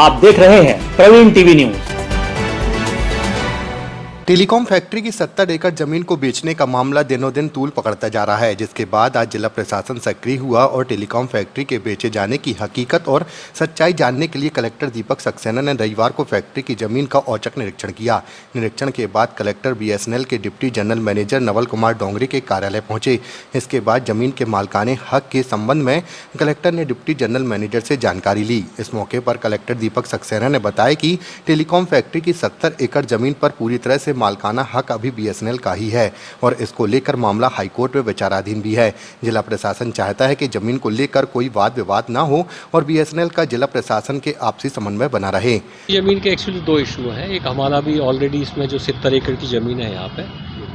आप देख रहे हैं Praveen TV news. Telecom factory की 70 एकड़ जमीन को बेचने का मामला दिनों दिन तूल पकड़ता जा रहा है, जिसके बाद आज जिला प्रशासन सक्रिय हुआ और टेलीकॉम फैक्ट्री के बेचे जाने की हकीकत और सच्चाई जानने के लिए कलेक्टर दीपक सक्सेना ने रविवार को फैक्ट्री की जमीन का औचक निरीक्षण किया। निरीक्षण के बाद कलेक्टर BSNL के deputy general manager Naval Kumar Dongri के कार्यालय पहुंचे। इसके बाद जमीन के मालकाने हक के संबंध में कलेक्टर ने डिप्टी जनरल मैनेजर से जानकारी ली। इस मौके पर कलेक्टर दीपक सक्सेना ने बताया कि टेलीकॉम फैक्ट्री की 70 एकड़ जमीन पर पूरी तरह से मालकाना हक अभी BSNL का ही है और इसको लेकर मामला हाईकोर्ट में विचाराधीन भी है। जिला प्रशासन चाहता है कि जमीन को लेकर कोई वाद विवाद ना हो और BSNL का जिला प्रशासन के आपसी समन्वय बना रहे। जमीन के एक्चुअली दो इशू हैं। एक हमारा भी ऑलरेडी इसमें जो 70 एकड़ की ज़मीन है यहाँ पे,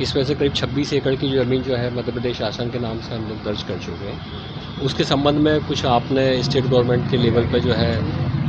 इसमें से करीब 26 एकड़ की ज़मीन जो है मध्य प्रदेश शासन के नाम से हम लोग दर्ज कर चुके हैं। उसके संबंध में कुछ आपने स्टेट गवर्नमेंट के लेवल पे जो है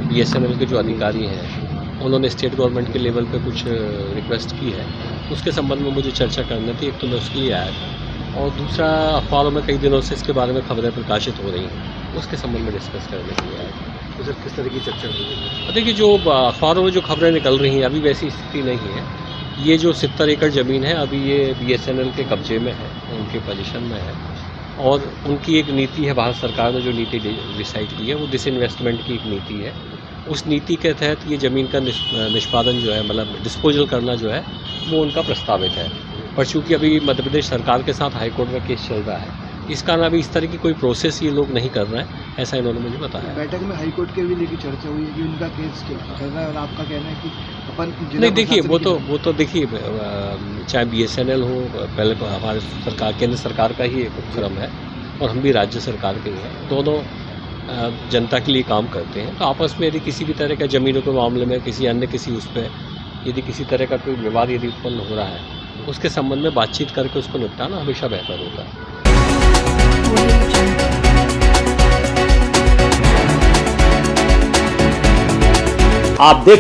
BSNL के जो अधिकारी हैं उन्होंने स्टेट गवर्नमेंट के लेवल पे कुछ रिक्वेस्ट की है। उसके संबंध में मुझे चर्चा करनी थी। एक तो मैं उसके लिए आया था और दूसरा अखबारों में कई दिनों से इसके बारे में खबरें प्रकाशित हो रही हैं, उसके संबंध में डिस्कस करने के लिए आया था। तो सर किस तरह की चर्चा हुई है? देखिए, जो अखबारों में जो खबरें निकल रही हैं अभी वैसी स्थिति नहीं है। ये जो 70 एकड़ ज़मीन है अभी ये BSNL के कब्जे में है, उनके पोजीशन में है और उनकी एक नीति है। भारत सरकार ने जो नीति डिसाइड की है वो डिसइन्वेस्टमेंट की एक नीति है। उस नीति के तहत ये ज़मीन का निष्पादन जो है, मतलब डिस्पोजल करना जो है, वो उनका प्रस्तावित है। पर चूँकि अभी मध्य प्रदेश सरकार के साथ हाईकोर्ट में केस चल रहा है, इस कारण अभी इस तरह की कोई प्रोसेस ये लोग नहीं कर रहे हैं, ऐसा इन्होंने मुझे बताया। बैठक में हाईकोर्ट के भी लेकर चर्चा हुई है कि उनका केस चल रहा है और आपका कहना है कि अपन नहीं, देखिए वो तो देखिए, चाहे BSNL हो, पहले हमारे सरकार, केंद्र सरकार का ही एक उपक्रम है और हम भी राज्य सरकार के ही हैं। दोनों जनता के लिए काम करते हैं। तो आपस में यदि किसी भी तरह का ज़मीनों के मामले में किसी अन्य किसी उस पर यदि किसी तरह का कोई विवाद यदि उत्पन्न हो रहा है, उसके संबंध में बातचीत करके उसको निपटाना हमेशा बेहतर होता है। आप देख